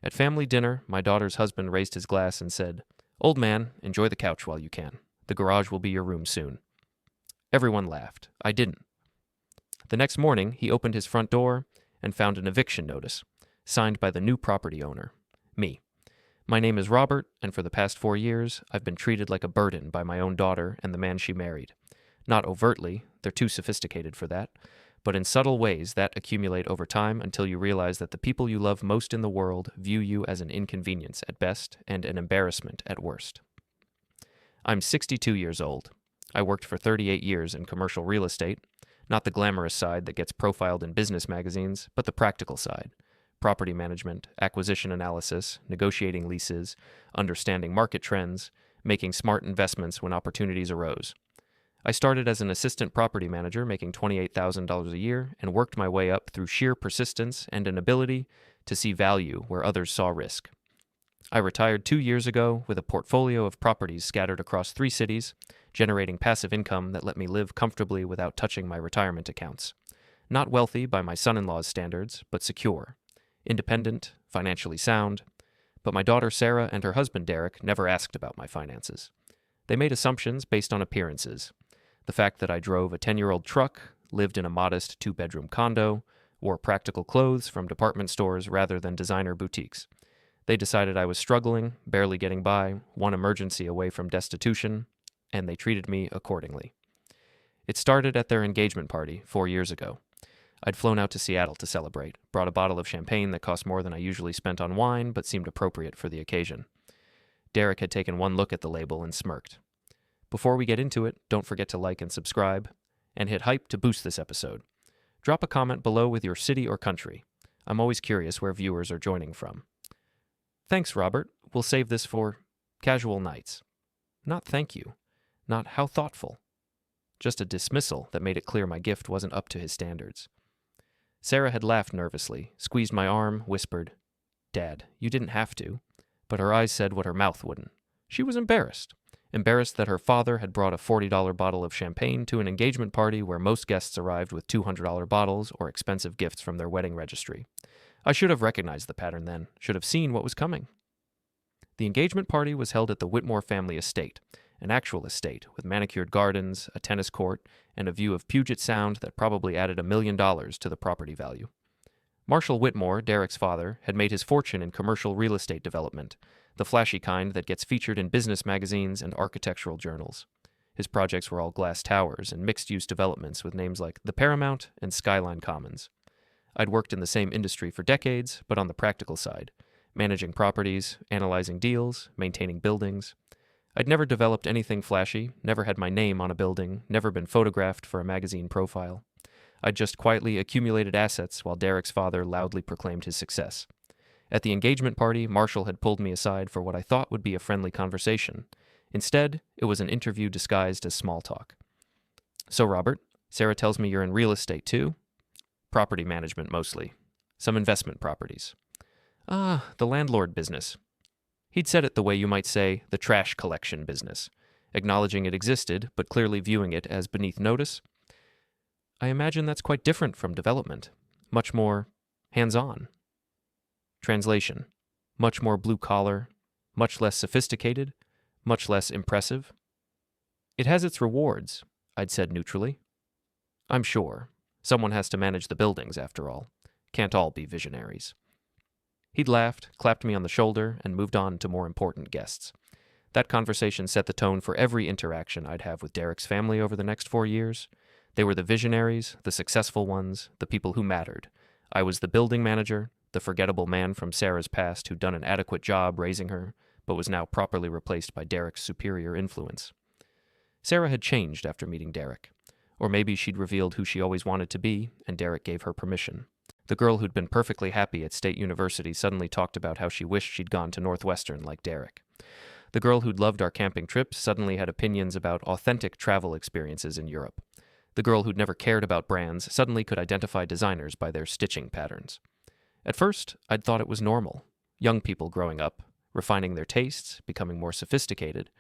At family dinner, my daughter's husband raised his glass and said, "Old man, enjoy the couch while you can. The garage will be your room soon." Everyone laughed. I didn't. The next morning, he opened his front door and found an eviction notice, signed by the new property owner, me. My name is Robert, and for the past 4 years, I've been treated like a burden by my own daughter and the man she married. Not overtly, they're too sophisticated for that, but in subtle ways that accumulate over time until you realize that the people you love most in the world view you as an inconvenience at best and an embarrassment at worst. I'm 62 years old. I worked for 38 years in commercial real estate, not the glamorous side that gets profiled in business magazines, but the practical side. Property management, acquisition analysis, negotiating leases, understanding market trends, making smart investments when opportunities arose. I started as an assistant property manager making $28,000 a year and worked my way up through sheer persistence and an ability to see value where others saw risk. I retired 2 years ago with a portfolio of properties scattered across 3 cities, generating passive income that let me live comfortably without touching my retirement accounts. Not wealthy by my son-in-law's standards, but secure. Independent, financially sound. But my daughter Sarah and her husband Derek never asked about my finances. They made assumptions based on appearances. The fact that I drove a 10-year-old truck, lived in a modest 2-bedroom condo, wore practical clothes from department stores rather than designer boutiques. They decided I was struggling, barely getting by, one emergency away from destitution, and they treated me accordingly. It started at their engagement party 4 years ago. I'd flown out to Seattle to celebrate, brought a bottle of champagne that cost more than I usually spent on wine, but seemed appropriate for the occasion. Derek had taken one look at the label and smirked. Before we get into it, don't forget to like and subscribe, and hit hype to boost this episode. Drop a comment below with your city or country. I'm always curious where viewers are joining from. Thanks, Robert. We'll save this for casual nights. Not thank you. Not how thoughtful. Just a dismissal that made it clear my gift wasn't up to his standards. Sarah had laughed nervously, squeezed my arm, whispered, "Dad, you didn't have to." But her eyes said what her mouth wouldn't. She was embarrassed. Embarrassed that her father had brought a $40 bottle of champagne to an engagement party where most guests arrived with $200 bottles or expensive gifts from their wedding registry. I should have recognized the pattern then, should have seen what was coming. The engagement party was held at the Whitmore family estate, an actual estate with manicured gardens, a tennis court, and a view of Puget Sound that probably added $1 million to the property value. Marshall Whitmore, Derek's father, had made his fortune in commercial real estate development, the flashy kind that gets featured in business magazines and architectural journals. His projects were all glass towers and mixed-use developments with names like the Paramount and Skyline Commons. I'd worked in the same industry for decades, but on the practical side, managing properties, analyzing deals, maintaining buildings. I'd never developed anything flashy, never had my name on a building, never been photographed for a magazine profile. I'd just quietly accumulated assets while Derek's father loudly proclaimed his success. At the engagement party, Marshall had pulled me aside for what I thought would be a friendly conversation. Instead, it was an interview disguised as small talk. "So, Robert, Sarah tells me you're in real estate too?" "Property management mostly. Some investment properties." "Ah, the landlord business." He'd said it the way you might say the trash collection business, acknowledging it existed, but clearly viewing it as beneath notice. "I imagine that's quite different from development. Much more hands-on." Translation: much more blue-collar, much less sophisticated, much less impressive. "It has its rewards," I'd said neutrally. "I'm sure. Someone has to manage the buildings, after all. Can't all be visionaries." He'd laughed, clapped me on the shoulder, and moved on to more important guests. That conversation set the tone for every interaction I'd have with Derek's family over the next 4 years. They were the visionaries, the successful ones, the people who mattered. I was the building manager, the forgettable man from Sarah's past who'd done an adequate job raising her, but was now properly replaced by Derek's superior influence. Sarah had changed after meeting Derek. Or maybe she'd revealed who she always wanted to be, and Derek gave her permission. The girl who'd been perfectly happy at State University suddenly talked about how she wished she'd gone to Northwestern like Derek. The girl who'd loved our camping trips suddenly had opinions about authentic travel experiences in Europe. The girl who'd never cared about brands suddenly could identify designers by their stitching patterns. At first, I'd thought it was normal. Young people growing up, refining their tastes, becoming more sophisticated.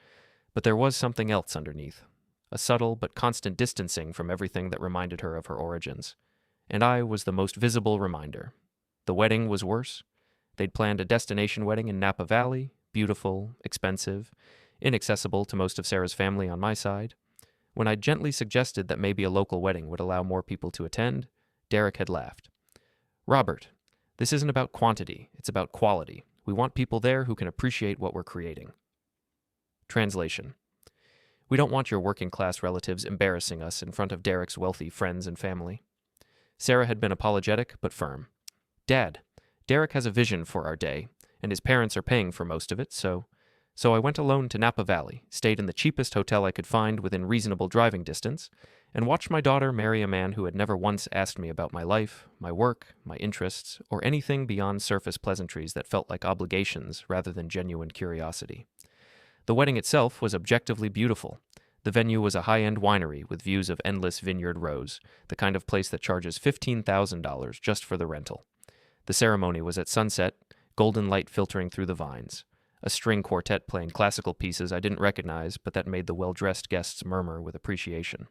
But there was something else underneath. A subtle but constant distancing from everything that reminded her of her origins. And I was the most visible reminder. The wedding was worse. They'd planned a destination wedding in Napa Valley, beautiful, expensive, inaccessible to most of Sarah's family on my side. When I gently suggested that maybe a local wedding would allow more people to attend, Derek had laughed. "Robert, this isn't about quantity, it's about quality. We want people there who can appreciate what we're creating." Translation: We don't want your working-class relatives embarrassing us in front of Derek's wealthy friends and family. Sarah had been apologetic but firm. "Dad, Derek has a vision for our day, and his parents are paying for most of it, so I went alone to Napa Valley, stayed in the cheapest hotel I could find within reasonable driving distance, and watched my daughter marry a man who had never once asked me about my life, my work, my interests, or anything beyond surface pleasantries that felt like obligations rather than genuine curiosity. The wedding itself was objectively beautiful. The venue was a high-end winery with views of endless vineyard rows, the kind of place that charges $15,000 just for the rental. The ceremony was at sunset, golden light filtering through the vines. A string quartet playing classical pieces I didn't recognize, but that made the well-dressed guests murmur with appreciation.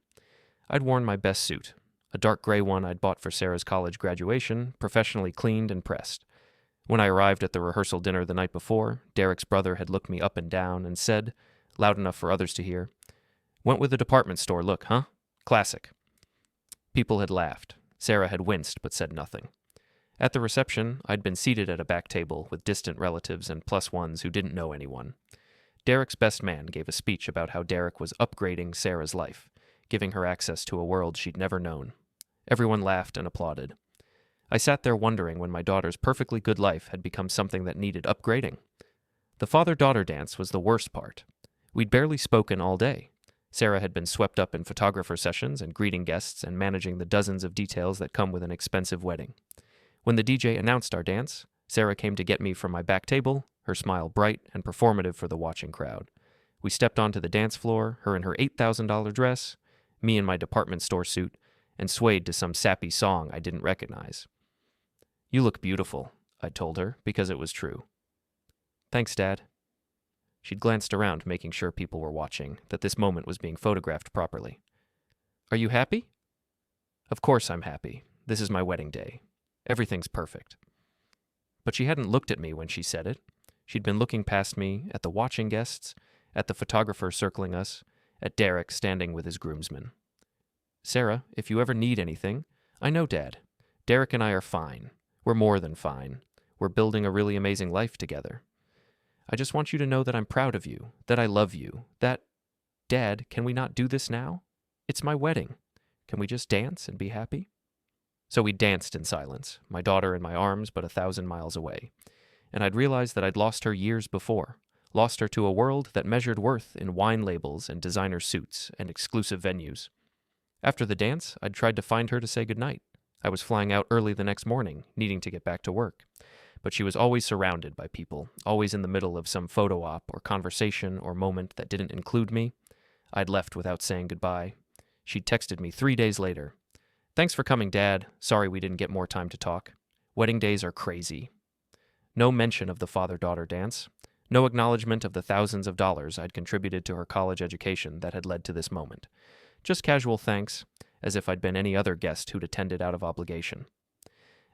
I'd worn my best suit, a dark gray one I'd bought for Sarah's college graduation, professionally cleaned and pressed. When I arrived at the rehearsal dinner the night before, Derek's brother had looked me up and down and said, loud enough for others to hear, "Went with a department store look, huh? Classic." People had laughed. Sarah had winced but said nothing. At the reception, I'd been seated at a back table with distant relatives and plus ones who didn't know anyone. Derek's best man gave a speech about how Derek was upgrading Sarah's life, giving her access to a world she'd never known. Everyone laughed and applauded. I sat there wondering when my daughter's perfectly good life had become something that needed upgrading. The father-daughter dance was the worst part. We'd barely spoken all day. Sarah had been swept up in photographer sessions and greeting guests and managing the dozens of details that come with an expensive wedding. When the DJ announced our dance, Sarah came to get me from my back table, her smile bright and performative for the watching crowd. We stepped onto the dance floor, her in her $8,000 dress, me in my department store suit, and swayed to some sappy song I didn't recognize. "You look beautiful," I told her, because it was true. "Thanks, Dad." She'd glanced around, making sure people were watching, that this moment was being photographed properly. "Are you happy?" "Of course I'm happy. This is my wedding day. Everything's perfect." But she hadn't looked at me when she said it. She'd been looking past me, at the watching guests, at the photographer circling us, at Derek standing with his groomsmen. "Sarah, if you ever need anything, I know Dad. Derek and I are fine. We're more than fine. We're building a really amazing life together. I just want you to know that I'm proud of you, that I love you, that... Dad, can we not do this now? It's my wedding. Can we just dance and be happy?" So we danced in silence, my daughter in my arms but 1,000 miles away. And I'd realized that I'd lost her years before, lost her to a world that measured worth in wine labels and designer suits and exclusive venues. After the dance, I'd tried to find her to say goodnight. I was flying out early the next morning, needing to get back to work. But she was always surrounded by people, always in the middle of some photo op or conversation or moment that didn't include me. I'd left without saying goodbye. She'd texted me 3 days later. "Thanks for coming, Dad. Sorry we didn't get more time to talk. Wedding days are crazy." No mention of the father-daughter dance. No acknowledgement of the thousands of dollars I'd contributed to her college education that had led to this moment. Just casual thanks, as if I'd been any other guest who'd attended out of obligation.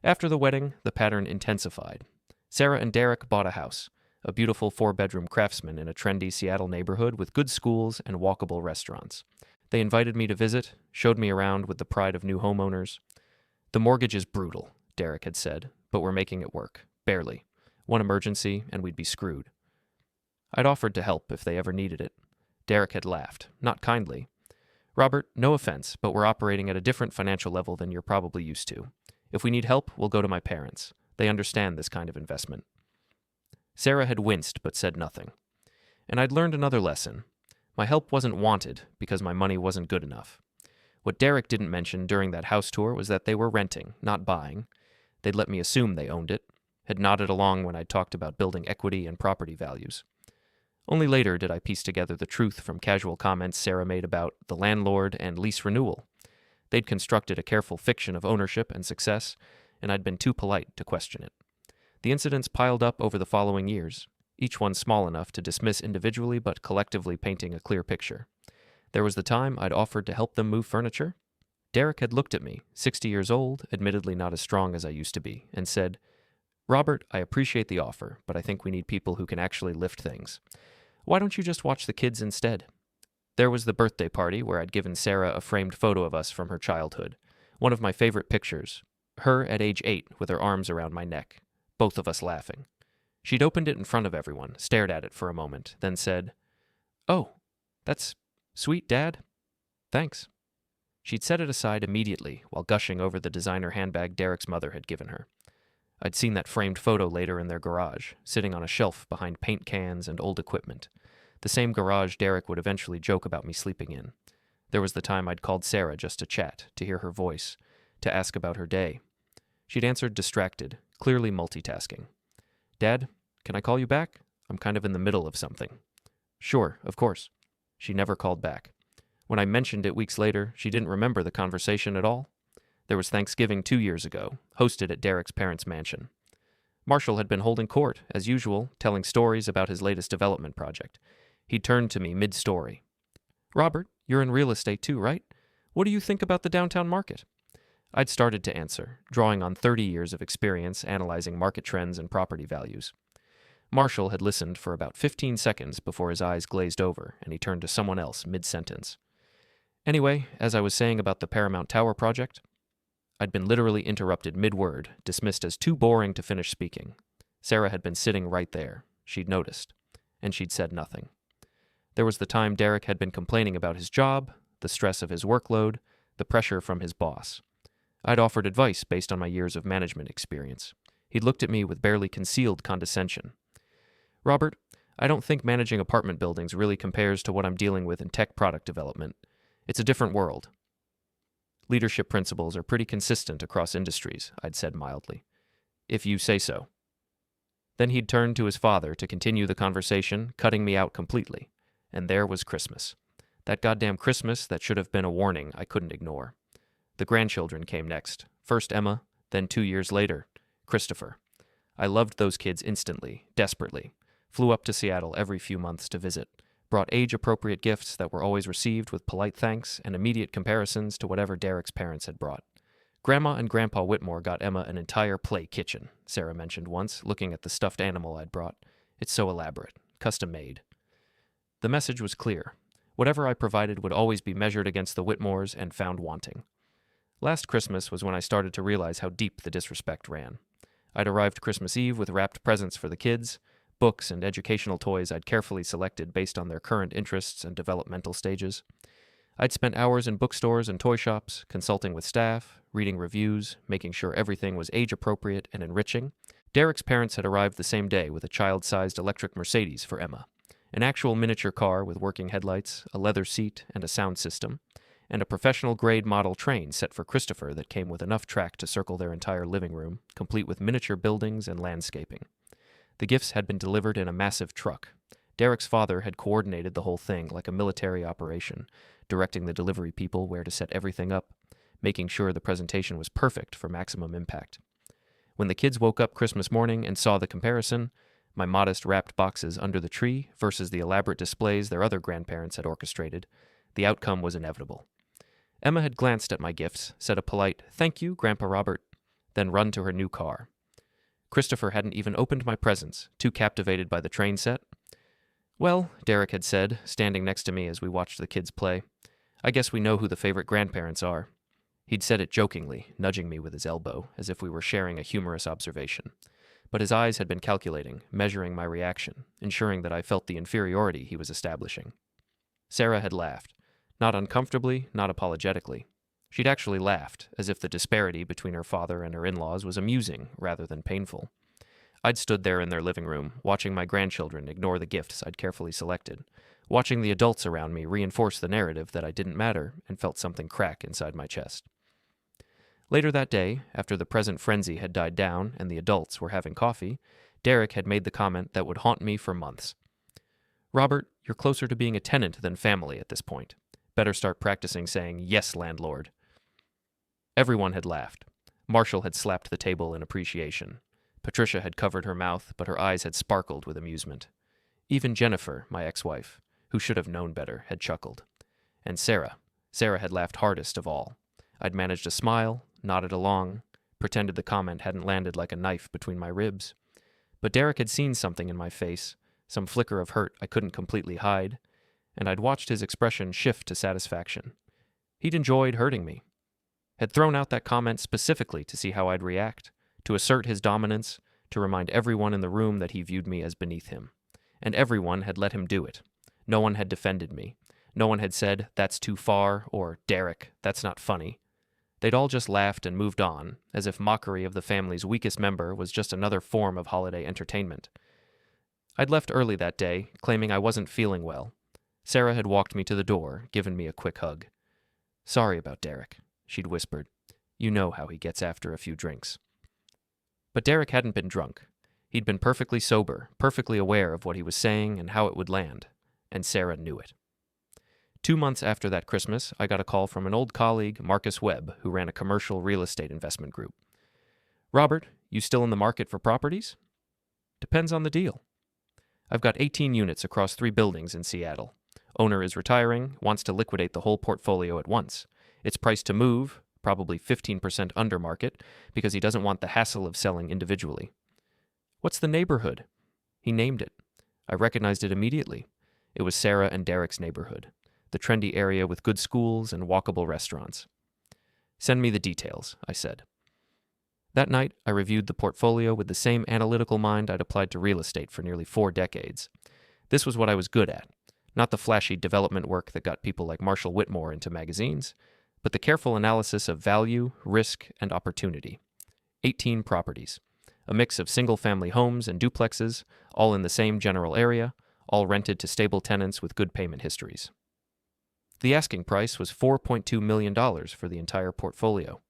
After the wedding, the pattern intensified. Sarah and Derek bought a house, a beautiful 4-bedroom craftsman in a trendy Seattle neighborhood with good schools and walkable restaurants. They invited me to visit, showed me around with the pride of new homeowners. "The mortgage is brutal," Derek had said, "but we're making it work. Barely. One emergency, and we'd be screwed." I'd offered to help if they ever needed it. Derek had laughed, not kindly. "Robert, no offense, but we're operating at a different financial level than you're probably used to. If we need help, we'll go to my parents. They understand this kind of investment." Sarah had winced but said nothing. And I'd learned another lesson. My help wasn't wanted because my money wasn't good enough. What Derek didn't mention during that house tour was that they were renting, not buying. They'd let me assume they owned it, had nodded along when I'd talked about building equity and property values. Only later did I piece together the truth from casual comments Sarah made about the landlord and lease renewal. They'd constructed a careful fiction of ownership and success, and I'd been too polite to question it. The incidents piled up over the following years, each one small enough to dismiss individually but collectively painting a clear picture. There was the time I'd offered to help them move furniture. Derek had looked at me, 60 years old, admittedly not as strong as I used to be, and said, Robert, I appreciate the offer, but I think we need people who can actually lift things. Why don't you just watch the kids instead? There was the birthday party where I'd given Sarah a framed photo of us from her childhood. One of my favorite pictures. Her at age 8 with her arms around my neck. Both of us laughing. She'd opened it in front of everyone, stared at it for a moment, then said, "Oh, that's sweet, Dad. Thanks." She'd set it aside immediately while gushing over the designer handbag Derek's mother had given her. I'd seen that framed photo later in their garage, sitting on a shelf behind paint cans and old equipment. The same garage Derek would eventually joke about me sleeping in. There was the time I'd called Sarah just to chat, to hear her voice, to ask about her day. She'd answered distracted, clearly multitasking. "Dad, can I call you back? I'm kind of in the middle of something." "Sure, of course." She never called back. When I mentioned it weeks later, she didn't remember the conversation at all. There was Thanksgiving 2 years ago, hosted at Derek's parents' mansion. Marshall had been holding court, as usual, telling stories about his latest development project. He turned to me mid-story. "Robert, you're in real estate too, right? What do you think about the downtown market?" I'd started to answer, drawing on 30 years of experience analyzing market trends and property values. Marshall had listened for about 15 seconds before his eyes glazed over and he turned to someone else mid-sentence. "Anyway, as I was saying about the Paramount Tower project," I'd been literally interrupted mid-word, dismissed as too boring to finish speaking. Sarah had been sitting right there. She'd noticed. And she'd said nothing. There was the time Derek had been complaining about his job, the stress of his workload, the pressure from his boss. I'd offered advice based on my years of management experience. He'd looked at me with barely concealed condescension. "Robert, I don't think managing apartment buildings really compares to what I'm dealing with in tech product development. It's a different world." "Leadership principles are pretty consistent across industries," I'd said mildly. "If you say so." Then he'd turned to his father to continue the conversation, cutting me out completely. And there was Christmas. That goddamn Christmas that should have been a warning I couldn't ignore. The grandchildren came next. First Emma, then 2 years later, Christopher. I loved those kids instantly, desperately. Flew up to Seattle every few months to visit. Brought age-appropriate gifts that were always received with polite thanks and immediate comparisons to whatever Derek's parents had brought. "Grandma and Grandpa Whitmore got Emma an entire play kitchen," Sarah mentioned once, looking at the stuffed animal I'd brought. "It's so elaborate, custom-made." The message was clear. Whatever I provided would always be measured against the Whitmores and found wanting. Last Christmas was when I started to realize how deep the disrespect ran. I'd arrived Christmas Eve with wrapped presents for the kids, books and educational toys I'd carefully selected based on their current interests and developmental stages. I'd spent hours in bookstores and toy shops, consulting with staff, reading reviews, making sure everything was age-appropriate and enriching. Derek's parents had arrived the same day with a child-sized electric Mercedes for Emma, an actual miniature car with working headlights, a leather seat, and a sound system, and a professional-grade model train set for Christopher that came with enough track to circle their entire living room, complete with miniature buildings and landscaping. The gifts had been delivered in a massive truck. Derek's father had coordinated the whole thing like a military operation, directing the delivery people where to set everything up, making sure the presentation was perfect for maximum impact. When the kids woke up Christmas morning and saw the comparison, my modest wrapped boxes under the tree versus the elaborate displays their other grandparents had orchestrated, the outcome was inevitable. Emma had glanced at my gifts, said a polite, "Thank you, Grandpa Robert," then run to her new car. Christopher hadn't even opened my presents, too captivated by the train set. "Well," Derek had said, standing next to me as we watched the kids play, "I guess we know who the favorite grandparents are." He'd said it jokingly, nudging me with his elbow, as if we were sharing a humorous observation. But his eyes had been calculating, measuring my reaction, ensuring that I felt the inferiority he was establishing. Sarah had laughed. Not uncomfortably, not apologetically. She'd actually laughed, as if the disparity between her father and her in-laws was amusing rather than painful. I'd stood there in their living room, watching my grandchildren ignore the gifts I'd carefully selected, watching the adults around me reinforce the narrative that I didn't matter, and felt something crack inside my chest. Later that day, after the present frenzy had died down and the adults were having coffee, Derek had made the comment that would haunt me for months. "Robert, you're closer to being a tenant than family at this point. Better start practicing saying, 'Yes, landlord.'" Everyone had laughed. Marshall had slapped the table in appreciation. Patricia had covered her mouth, but her eyes had sparkled with amusement. Even Jennifer, my ex-wife, who should have known better, had chuckled. And Sarah had laughed hardest of all. I'd managed a smile, nodded along, pretended the comment hadn't landed like a knife between my ribs. But Derek had seen something in my face, some flicker of hurt I couldn't completely hide, and I'd watched his expression shift to satisfaction. He'd enjoyed hurting me. Had thrown out that comment specifically to see how I'd react, to assert his dominance, to remind everyone in the room that he viewed me as beneath him. And everyone had let him do it. No one had defended me. No one had said, "That's too far," or "Derek, that's not funny." They'd all just laughed and moved on, as if mockery of the family's weakest member was just another form of holiday entertainment. I'd left early that day, claiming I wasn't feeling well. Sarah had walked me to the door, given me a quick hug. "Sorry about Derek," she'd whispered. "You know how he gets after a few drinks." But Derek hadn't been drunk. He'd been perfectly sober, perfectly aware of what he was saying and how it would land, and Sarah knew it. 2 months after that Christmas, I got a call from an old colleague, Marcus Webb, who ran a commercial real estate investment group. "Robert, you still in the market for properties?" "Depends on the deal." "I've got 18 units across 3 buildings in Seattle. Owner is retiring, wants to liquidate the whole portfolio at once. It's priced to move, probably 15% under market, because he doesn't want the hassle of selling individually." "What's the neighborhood?" He named it. I recognized it immediately. It was Sarah and Derek's neighborhood, the trendy area with good schools and walkable restaurants. "Send me the details," I said. That night, I reviewed the portfolio with the same analytical mind I'd applied to real estate for nearly 4 decades. This was what I was good at, not the flashy development work that got people like Marshall Whitmore into magazines, but the careful analysis of value, risk, and opportunity. 18 properties. A mix of single-family homes and duplexes, all in the same general area, all rented to stable tenants with good payment histories. The asking price was $4.2 million for the entire portfolio.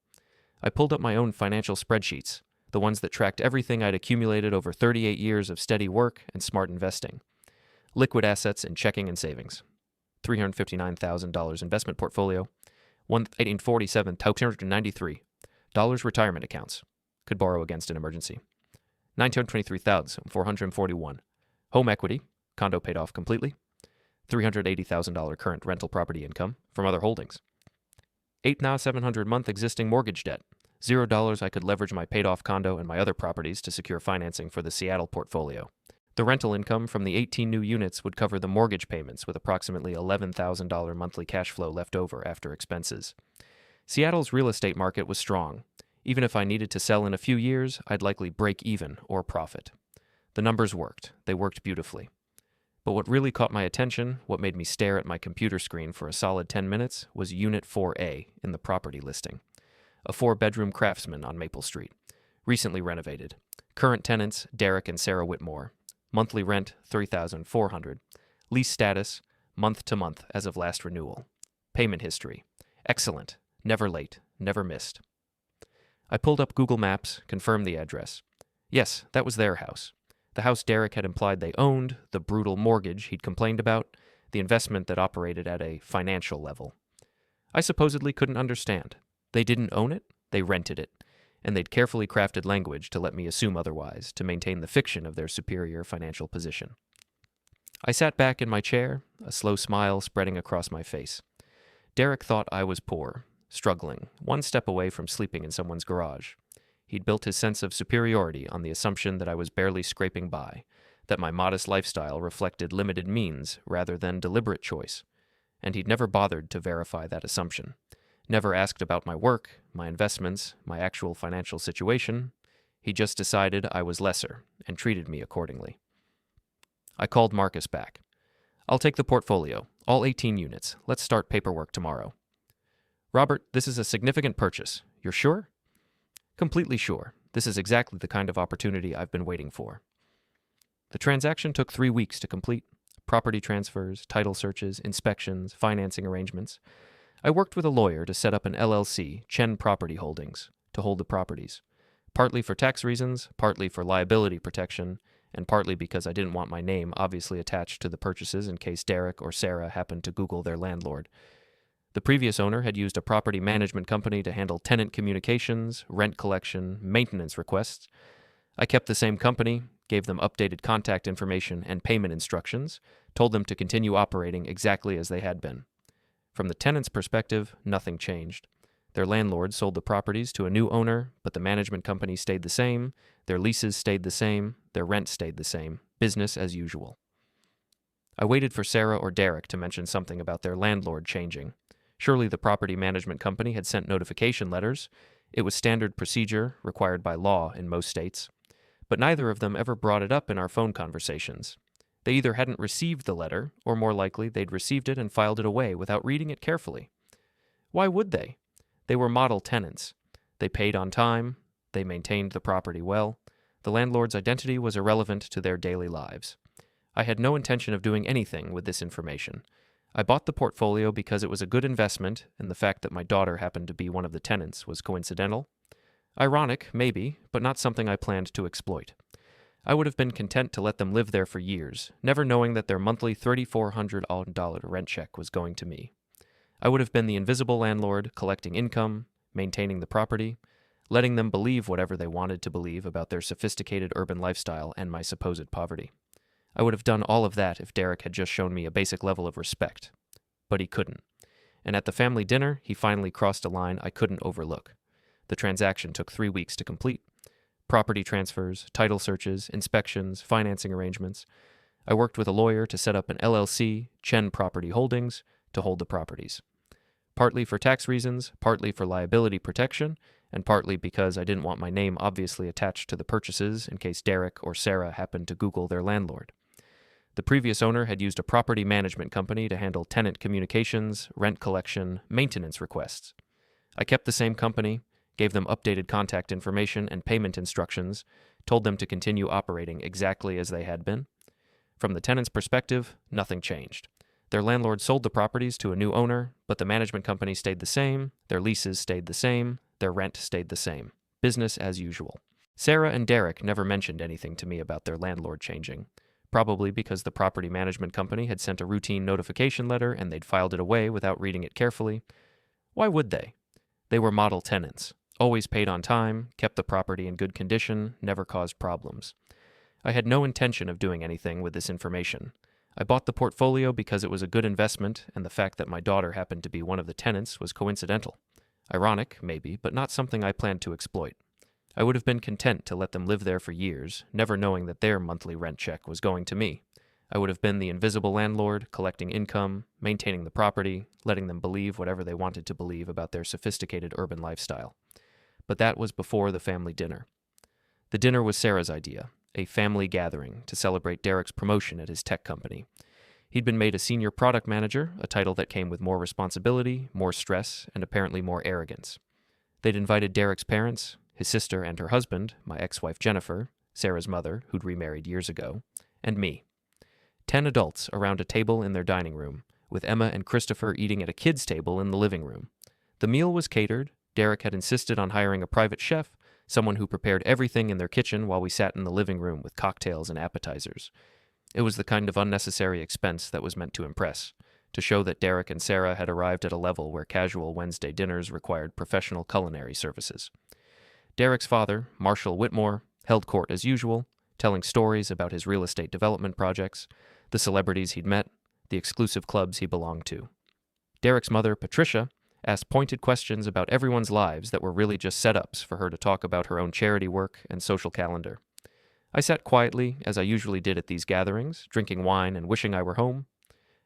I pulled up my own financial spreadsheets, the ones that tracked everything I'd accumulated over 38 years of steady work and smart investing. Liquid assets in checking and savings. $359,000 investment portfolio. $1,847,293 retirement accounts. Could borrow against an emergency. $923,441. Home equity, condo paid off completely. $380,000 current rental property income from other holdings. $8,700 month existing mortgage debt. $0 I could leverage my paid off condo and my other properties to secure financing for the Seattle portfolio. The rental income from the 18 new units would cover the mortgage payments with approximately $11,000 monthly cash flow left over after expenses. Seattle's real estate market was strong. Even if I needed to sell in a few years, I'd likely break even or profit. The numbers worked. They worked beautifully. But what really caught my attention, what made me stare at my computer screen for a solid 10 minutes, was Unit 4A in the property listing. A 4-bedroom Craftsman on Maple Street. Recently renovated. Current tenants, Derek and Sarah Whitmore. Monthly rent, $3,400. Lease status, month to month as of last renewal. Payment history. Excellent. Never late. Never missed. I pulled up Google Maps, confirmed the address. Yes, that was their house. The house Derek had implied they owned, the brutal mortgage he'd complained about, the investment that operated at a financial level. I supposedly couldn't understand. They didn't own it, they rented it, and they'd carefully crafted language to let me assume otherwise, to maintain the fiction of their superior financial position. I sat back in my chair, a slow smile spreading across my face. Derek thought I was poor, struggling, one step away from sleeping in someone's garage. He'd built his sense of superiority on the assumption that I was barely scraping by, that my modest lifestyle reflected limited means rather than deliberate choice, and he'd never bothered to verify that assumption. Never asked about my work, my investments, my actual financial situation. He just decided I was lesser and treated me accordingly. I called Marcus back. "I'll take the portfolio, all 18 units. Let's start paperwork tomorrow." "Robert, this is a significant purchase. You're sure?" "Completely sure. This is exactly the kind of opportunity I've been waiting for." The transaction took 3 weeks to complete. Property transfers, title searches, inspections, financing arrangements. I worked with a lawyer to set up an LLC, Chen Property Holdings, to hold the properties. Partly for tax reasons, partly for liability protection, and partly because I didn't want my name obviously attached to the purchases in case Derek or Sarah happened to Google their landlord. The previous owner had used a property management company to handle tenant communications, rent collection, maintenance requests. I kept the same company, gave them updated contact information and payment instructions, told them to continue operating exactly as they had been. From the tenant's perspective, nothing changed. Their landlord sold the properties to a new owner, but the management company stayed the same, their leases stayed the same, their rent stayed the same, business as usual. I waited for Sarah or Derek to mention something about their landlord changing. Surely the property management company had sent notification letters. It was standard procedure, required by law in most states. But neither of them ever brought it up in our phone conversations. They either hadn't received the letter, or more likely they'd received it and filed it away without reading it carefully. Why would they? They were model tenants. They paid on time. They maintained the property well. The landlord's identity was irrelevant to their daily lives. I had no intention of doing anything with this information. I bought the portfolio because it was a good investment, and the fact that my daughter happened to be one of the tenants was coincidental. Ironic, maybe, but not something I planned to exploit. I would have been content to let them live there for years, never knowing that their monthly $3,400 rent check was going to me. I would have been the invisible landlord, collecting income, maintaining the property, letting them believe whatever they wanted to believe about their sophisticated urban lifestyle and my supposed poverty. I would have done all of that if Derek had just shown me a basic level of respect. But he couldn't. And at the family dinner, he finally crossed a line I couldn't overlook. The transaction took 3 weeks to complete. Property transfers, title searches, inspections, financing arrangements. I worked with a lawyer to set up an LLC, Chen Property Holdings, to hold the properties. Partly for tax reasons, partly for liability protection, and partly because I didn't want my name obviously attached to the purchases in case Derek or Sarah happened to Google their landlord. The previous owner had used a property management company to handle tenant communications, rent collection, maintenance requests. I kept the same company, gave them updated contact information and payment instructions, told them to continue operating exactly as they had been. From the tenant's perspective, nothing changed. Their landlord sold the properties to a new owner, but the management company stayed the same, their leases stayed the same, their rent stayed the same. Business as usual. Sarah and Derek never mentioned anything to me about their landlord changing. Probably because the property management company had sent a routine notification letter and they'd filed it away without reading it carefully. Why would they? They were model tenants, always paid on time, kept the property in good condition, never caused problems. I had no intention of doing anything with this information. I bought the portfolio because it was a good investment, and the fact that my daughter happened to be one of the tenants was coincidental. Ironic, maybe, but not something I planned to exploit. I would have been content to let them live there for years, never knowing that their monthly rent check was going to me. I would have been the invisible landlord, collecting income, maintaining the property, letting them believe whatever they wanted to believe about their sophisticated urban lifestyle. But that was before the family dinner. The dinner was Sarah's idea, a family gathering to celebrate Derek's promotion at his tech company. He'd been made a senior product manager, a title that came with more responsibility, more stress, and apparently more arrogance. They'd invited Derek's parents, his sister and her husband, my ex-wife Jennifer, Sarah's mother, who'd remarried years ago, and me. 10 adults around a table in their dining room, with Emma and Christopher eating at a kids' table in the living room. The meal was catered. Derek had insisted on hiring a private chef, someone who prepared everything in their kitchen while we sat in the living room with cocktails and appetizers. It was the kind of unnecessary expense that was meant to impress, to show that Derek and Sarah had arrived at a level where casual Wednesday dinners required professional culinary services. Derek's father, Marshall Whitmore, held court as usual, telling stories about his real estate development projects, the celebrities he'd met, the exclusive clubs he belonged to. Derek's mother, Patricia, asked pointed questions about everyone's lives that were really just setups for her to talk about her own charity work and social calendar. I sat quietly, as I usually did at these gatherings, drinking wine and wishing I were home.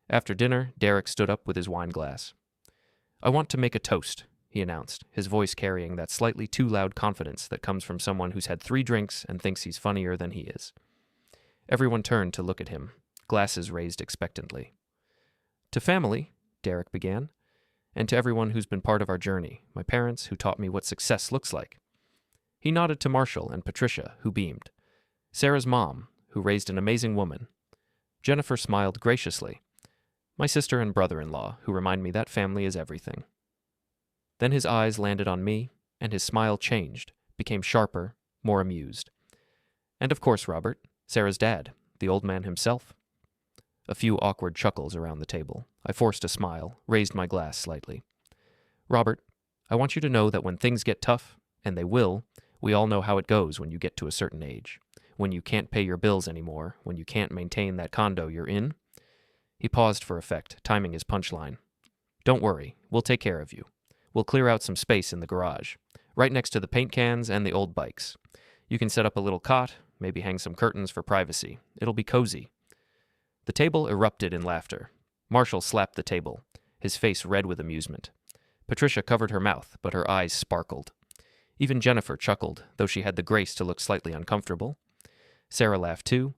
After dinner, Derek stood up with his wine glass. "I want to make a toast," he announced, his voice carrying that slightly too loud confidence that comes from someone who's had 3 drinks and thinks he's funnier than he is. Everyone turned to look at him, glasses raised expectantly. "To family," Derek began, "and to everyone who's been part of our journey, my parents who taught me what success looks like." He nodded to Marshall and Patricia, who beamed. Sarah's mom, who raised an amazing woman. Jennifer smiled graciously. My sister and brother-in-law, who remind me that family is everything. Then his eyes landed on me, and his smile changed, became sharper, more amused. "And of course, Robert, Sarah's dad, the old man himself." A few awkward chuckles around the table. I forced a smile, raised my glass slightly. "Robert, I want you to know that when things get tough, and they will, we all know how it goes when you get to a certain age. When you can't pay your bills anymore, when you can't maintain that condo you're in." He paused for effect, timing his punchline. "Don't worry, we'll take care of you. We'll clear out some space in the garage, right next to the paint cans and the old bikes. You can set up a little cot, maybe hang some curtains for privacy. It'll be cozy." The table erupted in laughter. Marshall slapped the table, his face red with amusement. Patricia covered her mouth, but her eyes sparkled. Even Jennifer chuckled, though she had the grace to look slightly uncomfortable. Sarah laughed too.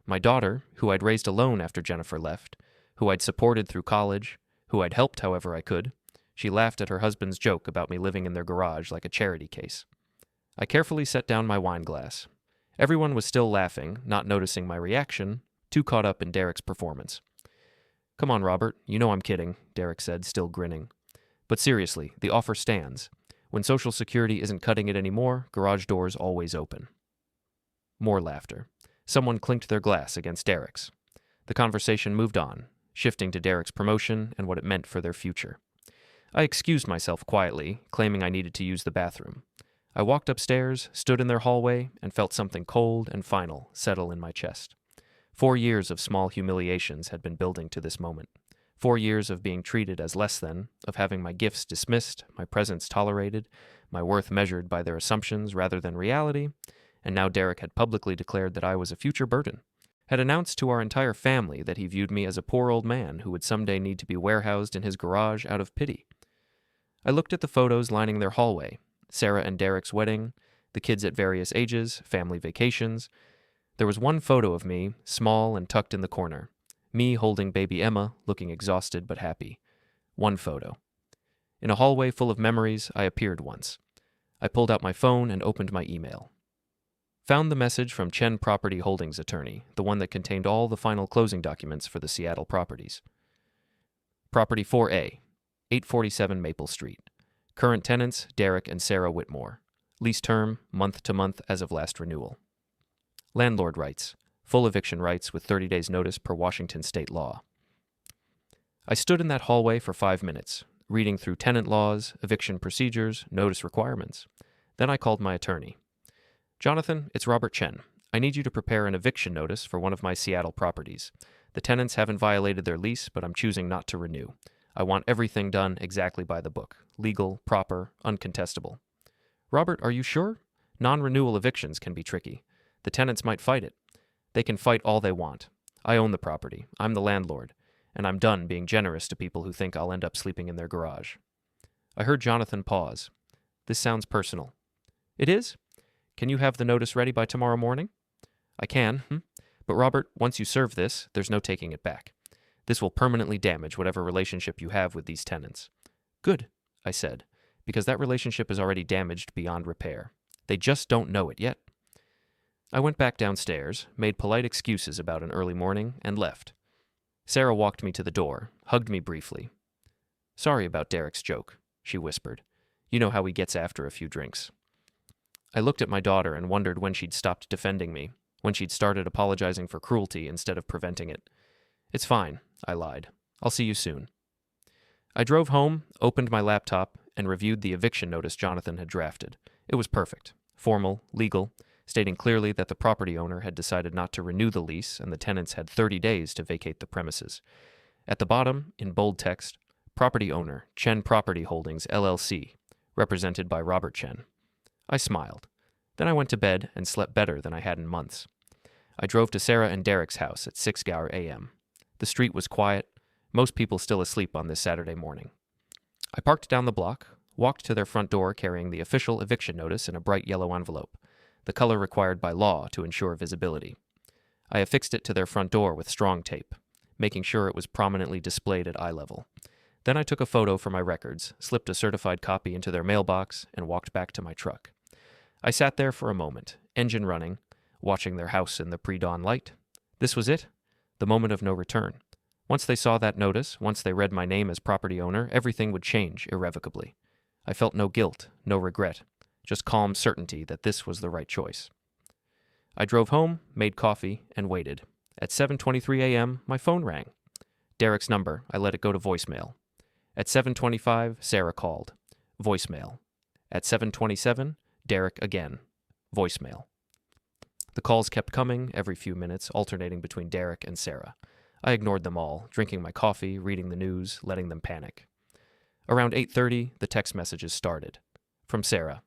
My daughter, who I'd raised alone after Jennifer left, who I'd supported through college, who I'd helped however I could, she laughed at her husband's joke about me living in their garage like a charity case. I carefully set down my wine glass. Everyone was still laughing, not noticing my reaction, too caught up in Derek's performance. "Come on, Robert, you know I'm kidding," Derek said, still grinning. "But seriously, the offer stands. When Social Security isn't cutting it anymore, garage doors always open." More laughter. Someone clinked their glass against Derek's. The conversation moved on, shifting to Derek's promotion and what it meant for their future. I excused myself quietly, claiming I needed to use the bathroom. I walked upstairs, stood in their hallway, and felt something cold and final settle in my chest. 4 years of small humiliations had been building to this moment. 4 years of being treated as less than, of having my gifts dismissed, my presence tolerated, my worth measured by their assumptions rather than reality, and now Derek had publicly declared that I was a future burden, had announced to our entire family that he viewed me as a poor old man who would someday need to be warehoused in his garage out of pity. I looked at the photos lining their hallway, Sarah and Derek's wedding, the kids at various ages, family vacations. There was one photo of me, small and tucked in the corner, me holding baby Emma, looking exhausted but happy. One photo. In a hallway full of memories, I appeared once. I pulled out my phone and opened my email. Found the message from Chen Property Holdings attorney, the one that contained all the final closing documents for the Seattle properties. Property 4A, 847 Maple Street. Current tenants, Derek and Sarah Whitmore. Lease term, month to month as of last renewal. Landlord rights, full eviction rights with 30 days notice per Washington state law. I stood in that hallway for 5 minutes, reading through tenant laws, eviction procedures, notice requirements. Then I called my attorney. "Jonathan, it's Robert Chen. I need you to prepare an eviction notice for one of my Seattle properties. The tenants haven't violated their lease, but I'm choosing not to renew. I want everything done exactly by the book. Legal, proper, uncontestable." "Robert, are you sure? Non-renewal evictions can be tricky. The tenants might fight it. They can fight all they want. I own the property. I'm the landlord. And I'm done being generous to people who think I'll end up sleeping in their garage." I heard Jonathan pause. "This sounds personal." "It is? Can you have the notice ready by tomorrow morning?" "I can. But Robert, once you serve this, there's no taking it back. This will permanently damage whatever relationship you have with these tenants." "Good," I said, "because that relationship is already damaged beyond repair. They just don't know it yet." I went back downstairs, made polite excuses about an early morning, and left. Sarah walked me to the door, hugged me briefly. "Sorry about Derek's joke," she whispered. "You know how he gets after a few drinks." I looked at my daughter and wondered when she'd stopped defending me, when she'd started apologizing for cruelty instead of preventing it. "It's fine," I lied. "I'll see you soon." I drove home, opened my laptop, and reviewed the eviction notice Jonathan had drafted. It was perfect, formal, legal, stating clearly that the property owner had decided not to renew the lease and the tenants had 30 days to vacate the premises. At the bottom, in bold text, "Property owner, Chen Property Holdings, LLC, represented by Robert Chen." I smiled. Then I went to bed and slept better than I had in months. I drove to Sarah and Derek's house at 6 a.m. The street was quiet, most people still asleep on this Saturday morning. I parked down the block, walked to their front door carrying the official eviction notice in a bright yellow envelope, the color required by law to ensure visibility. I affixed it to their front door with strong tape, making sure it was prominently displayed at eye level. Then I took a photo for my records, slipped a certified copy into their mailbox, and walked back to my truck. I sat there for a moment, engine running, watching their house in the pre-dawn light. This was it, the moment of no return. Once they saw that notice, once they read my name as property owner, everything would change irrevocably. I felt no guilt, no regret, just calm certainty that this was the right choice. I drove home, made coffee, and waited. At 7:23 a.m., my phone rang. Derek's number, I let it go to voicemail. At 7:25, Sarah called. Voicemail. At 7:27, Derek again. Voicemail. The calls kept coming every few minutes, alternating between Derek and Sarah. I ignored them all, drinking my coffee, reading the news, letting them panic. Around 8:30, the text messages started. From Sarah.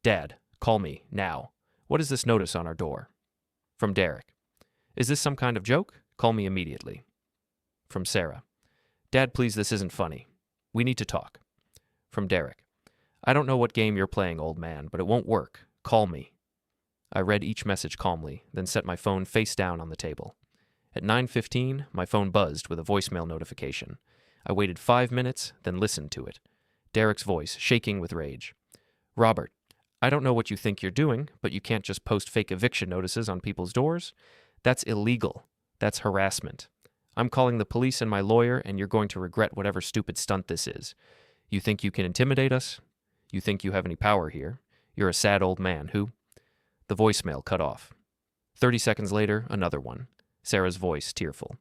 Dad, call me, now. What is this notice on our door? From Derek. Is this some kind of joke? Call me immediately. From Sarah. Dad, please, this isn't funny. We need to talk. From Derek. I don't know what game you're playing, old man, but it won't work. Call me. I read each message calmly, then set my phone face down on the table. At 9:15, my phone buzzed with a voicemail notification. I waited 5 minutes, then listened to it. Derek's voice, shaking with rage. Robert, I don't know what you think you're doing, but you can't just post fake eviction notices on people's doors. That's illegal. That's harassment. I'm calling the police and my lawyer, and you're going to regret whatever stupid stunt this is. You think you can intimidate us? You think you have any power here? You're a sad old man who... The voicemail cut off. 30 seconds later, another one. Sarah's voice, tearful.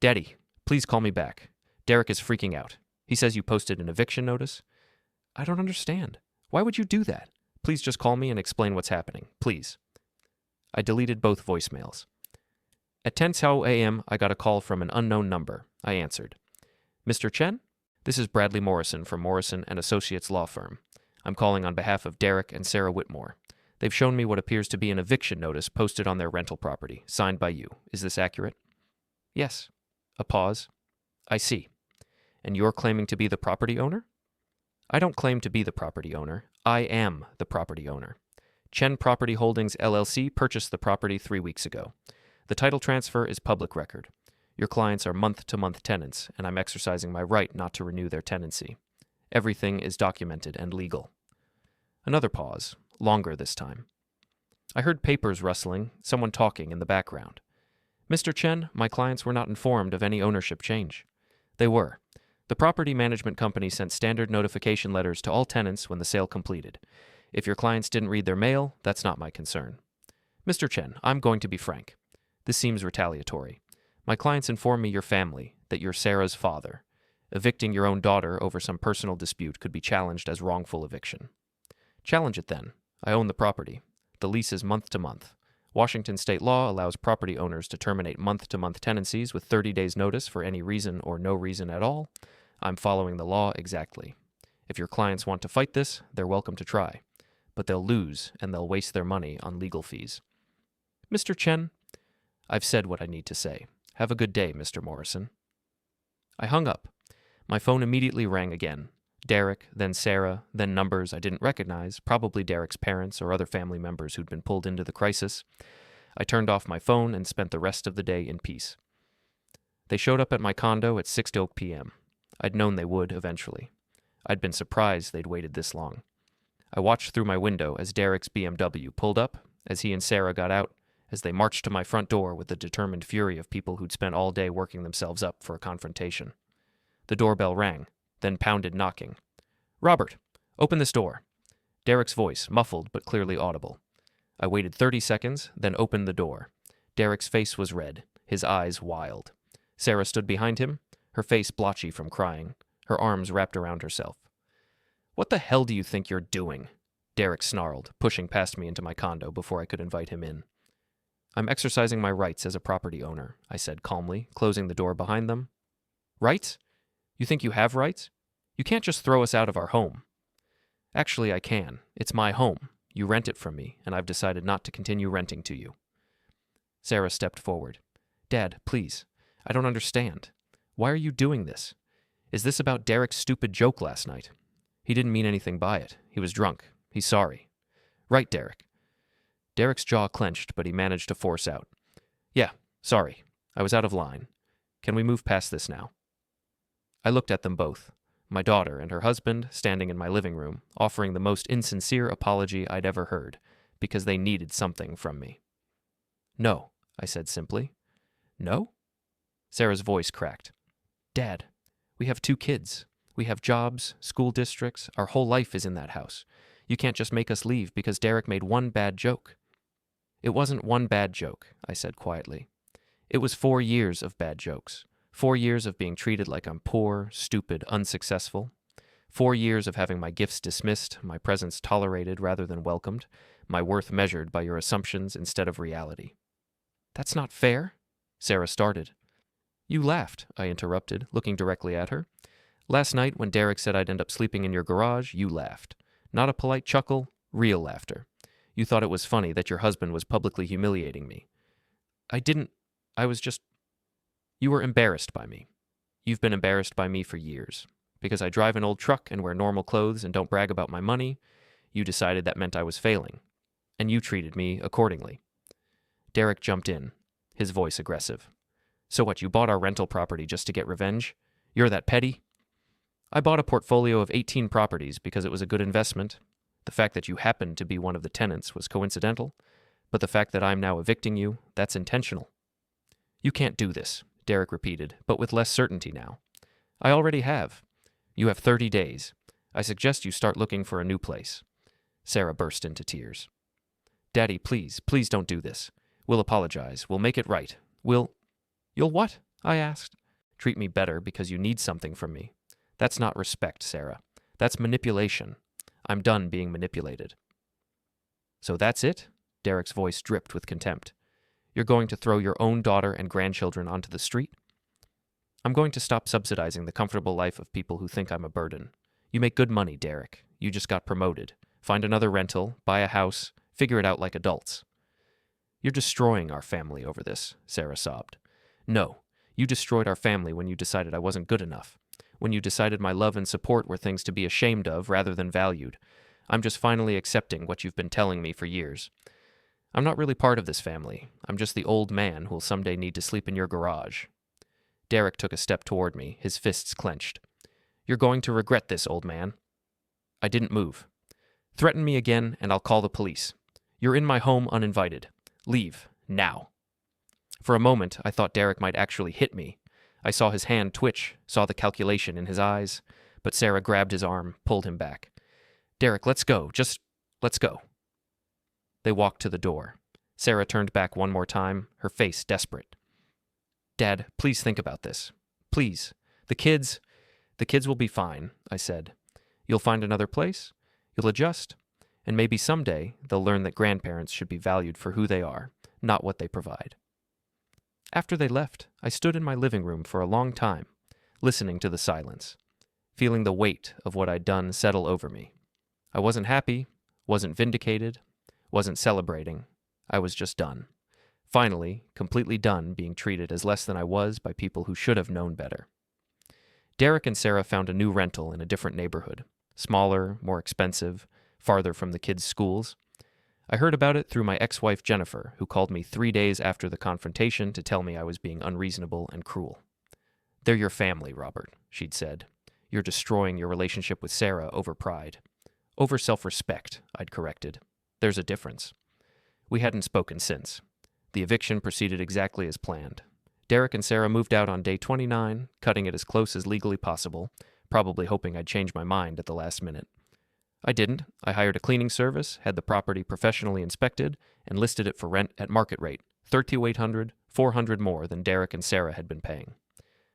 Daddy, please call me back. Derek is freaking out. He says you posted an eviction notice. I don't understand. Why would you do that? Please just call me and explain what's happening. Please. I deleted both voicemails. At 10:00 a.m., I got a call from an unknown number. I answered. Mr. Chen? This is Bradley Morrison from Morrison & Associates Law Firm. I'm calling on behalf of Derek and Sarah Whitmore. They've shown me what appears to be an eviction notice posted on their rental property, signed by you. Is this accurate? Yes. A pause. I see. And you're claiming to be the property owner? I don't claim to be the property owner. I am the property owner. Chen Property Holdings, LLC purchased the property 3 weeks ago. The title transfer is public record. Your clients are month-to-month tenants, and I'm exercising my right not to renew their tenancy. Everything is documented and legal. Another pause, longer this time. I heard papers rustling, someone talking in the background. Mr. Chen, my clients were not informed of any ownership change. They were. The property management company sent standard notification letters to all tenants when the sale completed. If your clients didn't read their mail, that's not my concern. Mr. Chen, I'm going to be frank. This seems retaliatory. My clients inform me your family, that you're Sarah's father. Evicting your own daughter over some personal dispute could be challenged as wrongful eviction. Challenge it then. I own the property. The lease is month to month. Washington state law allows property owners to terminate month-to-month tenancies with 30 days' notice for any reason or no reason at all. I'm following the law exactly. If your clients want to fight this, they're welcome to try. But they'll lose, and they'll waste their money on legal fees. Mr. Chen, I've said what I need to say. Have a good day, Mr. Morrison. I hung up. My phone immediately rang again. Derek, then Sarah, then numbers I didn't recognize, probably Derek's parents or other family members who'd been pulled into the crisis. I turned off my phone and spent the rest of the day in peace. They showed up at my condo at 6 p.m. I'd known they would eventually. I'd been surprised they'd waited this long. I watched through my window as Derek's BMW pulled up, as he and Sarah got out, as they marched to my front door with the determined fury of people who'd spent all day working themselves up for a confrontation. The doorbell rang, then pounded knocking. Robert, open this door. Derek's voice, muffled but clearly audible. I waited 30 seconds, then opened the door. Derek's face was red, his eyes wild. Sarah stood behind him, her face blotchy from crying, her arms wrapped around herself. What the hell do you think you're doing? Derek snarled, pushing past me into my condo before I could invite him in. I'm exercising my rights as a property owner, I said calmly, closing the door behind them. Rights? You think you have rights? You can't just throw us out of our home. Actually, I can. It's my home. You rent it from me, and I've decided not to continue renting to you. Sarah stepped forward. Dad, please. I don't understand. Why are you doing this? Is this about Derek's stupid joke last night? He didn't mean anything by it. He was drunk. He's sorry. Right, Derek. Derek's jaw clenched, but he managed to force out. Yeah, sorry. I was out of line. Can we move past this now? I looked at them both. My daughter and her husband standing in my living room, offering the most insincere apology I'd ever heard, because they needed something from me. No, I said simply. No? Sarah's voice cracked. Dad, we have 2 kids. We have jobs, school districts, our whole life is in that house. You can't just make us leave because Derek made one bad joke. It wasn't one bad joke, I said quietly. It was 4 years of bad jokes. 4 years of being treated like I'm poor, stupid, unsuccessful. 4 years of having my gifts dismissed, my presence tolerated rather than welcomed, my worth measured by your assumptions instead of reality. That's not fair, Sarah started. You laughed, I interrupted, looking directly at her. Last night, when Derek said I'd end up sleeping in your garage, you laughed. Not a polite chuckle, real laughter. You thought it was funny that your husband was publicly humiliating me. I didn't. I was just. You were embarrassed by me. You've been embarrassed by me for years. Because I drive an old truck and wear normal clothes and don't brag about my money, you decided that meant I was failing. And you treated me accordingly. Derek jumped in, his voice aggressive. So what, you bought our rental property just to get revenge? You're that petty? I bought a portfolio of 18 properties because it was a good investment. The fact that you happened to be one of the tenants was coincidental, but the fact that I'm now evicting you, that's intentional. You can't do this, Derek repeated, but with less certainty now. I already have. You have 30 days. I suggest you start looking for a new place. Sarah burst into tears. Daddy, please don't do this. We'll apologize. We'll make it right. You'll what? I asked. Treat me better because you need something from me. That's not respect, Sarah. That's manipulation. I'm done being manipulated. So that's it? Derek's voice dripped with contempt. You're going to throw your own daughter and grandchildren onto the street? I'm going to stop subsidizing the comfortable life of people who think I'm a burden. You make good money, Derek. You just got promoted. Find another rental, buy a house, figure it out like adults. You're destroying our family over this, Sarah sobbed. No, you destroyed our family when you decided I wasn't good enough. When you decided my love and support were things to be ashamed of rather than valued. I'm just finally accepting what you've been telling me for years. I'm not really part of this family. I'm just the old man who'll someday need to sleep in your garage. Derek took a step toward me, his fists clenched. You're going to regret this, old man. I didn't move. Threaten me again, and I'll call the police. You're in my home uninvited. Leave, now. For a moment, I thought Derek might actually hit me. I saw his hand twitch, saw the calculation in his eyes, but Sarah grabbed his arm, pulled him back. Derek, let's go. Just let's go. They walked to the door. Sarah turned back one more time, her face desperate. Dad, please think about this. Please. The kids will be fine, I said. You'll find another place, you'll adjust, and maybe someday they'll learn that grandparents should be valued for who they are, not what they provide. After they left, I stood in my living room for a long time, listening to the silence, feeling the weight of what I'd done settle over me. I wasn't happy, wasn't vindicated, wasn't celebrating. I was just done. Finally, completely done being treated as less than I was by people who should have known better. Derek and Sarah found a new rental in a different neighborhood, smaller, more expensive, farther from the kids' schools. I heard about it through my ex-wife Jennifer, who called me 3 days after the confrontation to tell me I was being unreasonable and cruel. They're your family, Robert, she'd said. You're destroying your relationship with Sarah over pride. Over self-respect, I'd corrected. There's a difference. We hadn't spoken since. The eviction proceeded exactly as planned. Derek and Sarah moved out on day 29, cutting it as close as legally possible, probably hoping I'd change my mind at the last minute. I didn't. I hired a cleaning service, had the property professionally inspected, and listed it for rent at market rate, $3,800, $400 more than Derek and Sarah had been paying.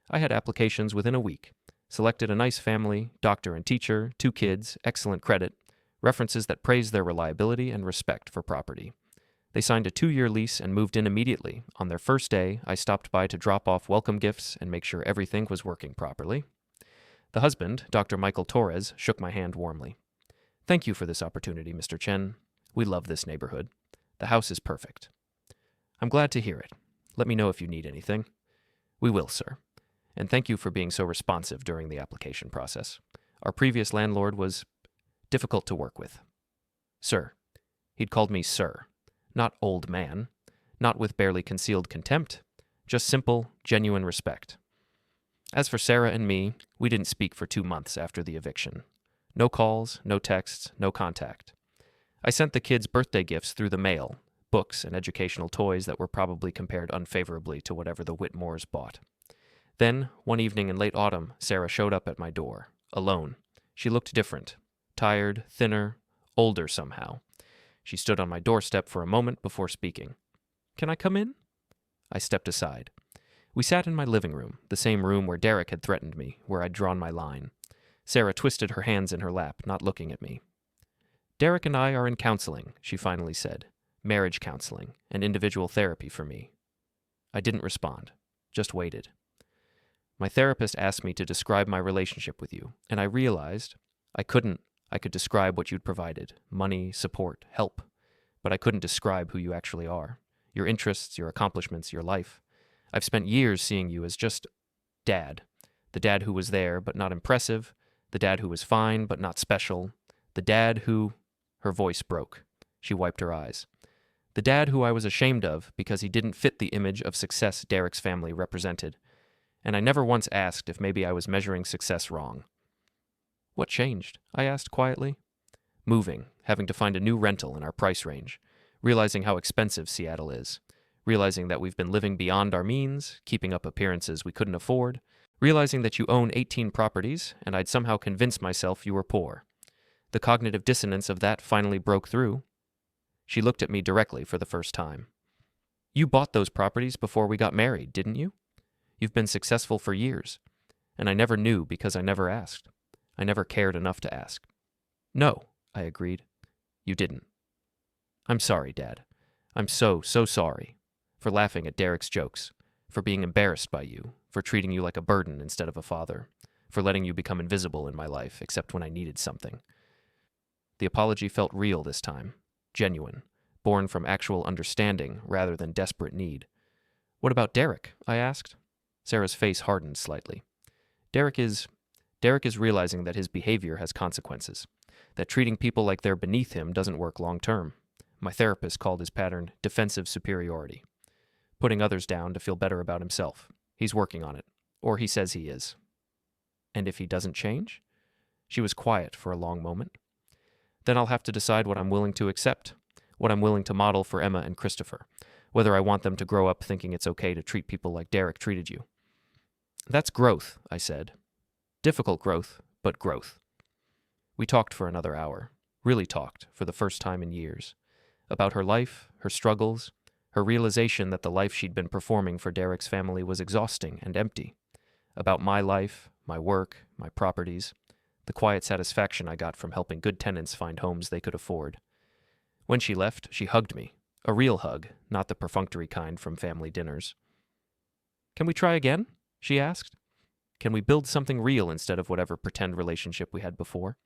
I had applications within a week, selected a nice family, doctor and teacher, 2 kids, excellent credit, references that praised their reliability and respect for property. They signed a 2-year lease and moved in immediately. On their first day, I stopped by to drop off welcome gifts and make sure everything was working properly. The husband, Dr. Michael Torres, shook my hand warmly. Thank you for this opportunity, Mr. Chen. We love this neighborhood. The house is perfect. I'm glad to hear it. Let me know if you need anything. We will, sir. And thank you for being so responsive during the application process. Our previous landlord was difficult to work with. Sir. He'd called me sir. Not old man. Not with barely concealed contempt. Just simple, genuine respect. As for Sarah and me, we didn't speak for 2 months after the eviction. No calls, no texts, no contact. I sent the kids birthday gifts through the mail, books and educational toys that were probably compared unfavorably to whatever the Whitmores bought. Then, one evening in late autumn, Sarah showed up at my door, alone. She looked different, tired, thinner, older somehow. She stood on my doorstep for a moment before speaking. Can I come in? I stepped aside. We sat in my living room, the same room where Derek had threatened me, where I'd drawn my line. Sarah twisted her hands in her lap, not looking at me. Derek and I are in counseling, she finally said. Marriage counseling and individual therapy for me. I didn't respond, just waited. My therapist asked me to describe my relationship with you, and I realized I couldn't. I could describe what you'd provided, money, support, help, but I couldn't describe who you actually are, your interests, your accomplishments, your life. I've spent years seeing you as just Dad, the dad who was there but not impressive, the dad who was fine but not special, the dad who... Her voice broke. She wiped her eyes. The dad who I was ashamed of because he didn't fit the image of success Derek's family represented, and I never once asked if maybe I was measuring success wrong. What changed? I asked quietly. Moving, having to find a new rental in our price range, realizing how expensive Seattle is, realizing that we've been living beyond our means, keeping up appearances we couldn't afford, realizing that you own 18 properties, and I'd somehow convinced myself you were poor. The cognitive dissonance of that finally broke through. She looked at me directly for the first time. You bought those properties before we got married, didn't you? You've been successful for years, and I never knew because I never asked. I never cared enough to ask. No, I agreed. You didn't. I'm sorry, Dad. I'm so sorry. For laughing at Derek's jokes, for being embarrassed by you, for treating you like a burden instead of a father, for letting you become invisible in my life except when I needed something. The apology felt real this time, genuine, born from actual understanding rather than desperate need. What about Derek? I asked. Sarah's face hardened slightly. Derek is realizing that his behavior has consequences, that treating people like they're beneath him doesn't work long term. My therapist called his pattern defensive superiority, putting others down to feel better about himself. He's working on it, or he says he is. And if he doesn't change? She was quiet for a long moment. Then I'll have to decide what I'm willing to accept, what I'm willing to model for Emma and Christopher, whether I want them to grow up thinking it's okay to treat people like Derek treated you. That's growth, I said. Difficult growth, but growth. We talked for another hour, really talked, for the first time in years, about her life, her struggles, her realization that the life she'd been performing for Derek's family was exhausting and empty, about my life, my work, my properties, the quiet satisfaction I got from helping good tenants find homes they could afford. When she left, she hugged me, a real hug, not the perfunctory kind from family dinners. Can we try again? She asked. Can we build something real instead of whatever pretend relationship we had before?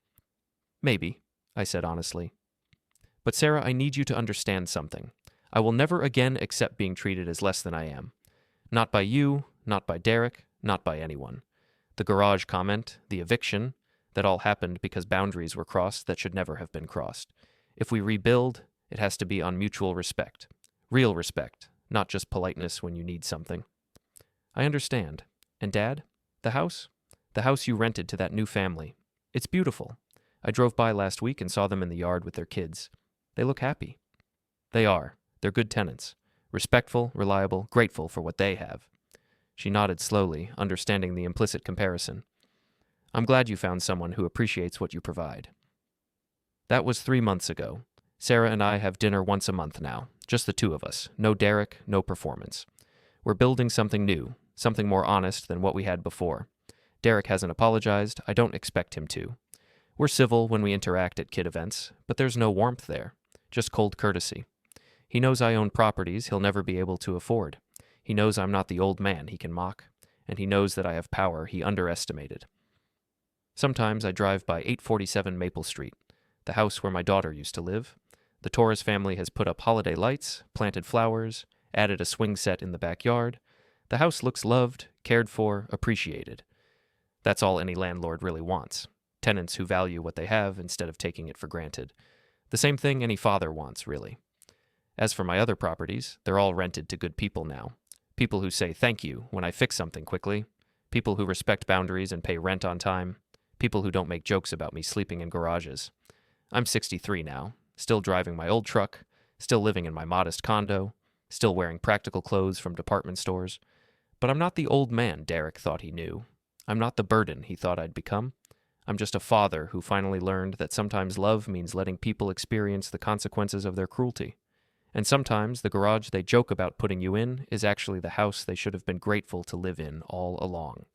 Maybe, I said honestly. But Sarah, I need you to understand something. I will never again accept being treated as less than I am. Not by you, not by Derek, not by anyone. The garage comment, the eviction, that all happened because boundaries were crossed that should never have been crossed. If we rebuild, it has to be on mutual respect. Real respect, not just politeness when you need something. I understand. And Dad? The house? The house you rented to that new family. It's beautiful. I drove by last week and saw them in the yard with their kids. They look happy. They are. They're good tenants. Respectful, reliable, grateful for what they have. She nodded slowly, understanding the implicit comparison. I'm glad you found someone who appreciates what you provide. That was 3 months ago. Sarah and I have dinner once a month now, just the two of us. No Derek, no performance. We're building something new, something more honest than what we had before. Derek hasn't apologized. I don't expect him to. We're civil when we interact at kid events, but there's no warmth there, just cold courtesy. He knows I own properties he'll never be able to afford. He knows I'm not the old man he can mock, and he knows that I have power he underestimated. Sometimes I drive by 847 Maple Street, the house where my daughter used to live. The Torres family has put up holiday lights, planted flowers, added a swing set in the backyard. The house looks loved, cared for, appreciated. That's all any landlord really wants. Tenants who value what they have instead of taking it for granted. The same thing any father wants, really. As for my other properties, they're all rented to good people now. People who say thank you when I fix something quickly. People who respect boundaries and pay rent on time. People who don't make jokes about me sleeping in garages. I'm 63 now, still driving my old truck, still living in my modest condo, still wearing practical clothes from department stores. But I'm not the old man Derek thought he knew. I'm not the burden he thought I'd become. I'm just a father who finally learned that sometimes love means letting people experience the consequences of their cruelty. And sometimes the garage they joke about putting you in is actually the house they should have been grateful to live in all along.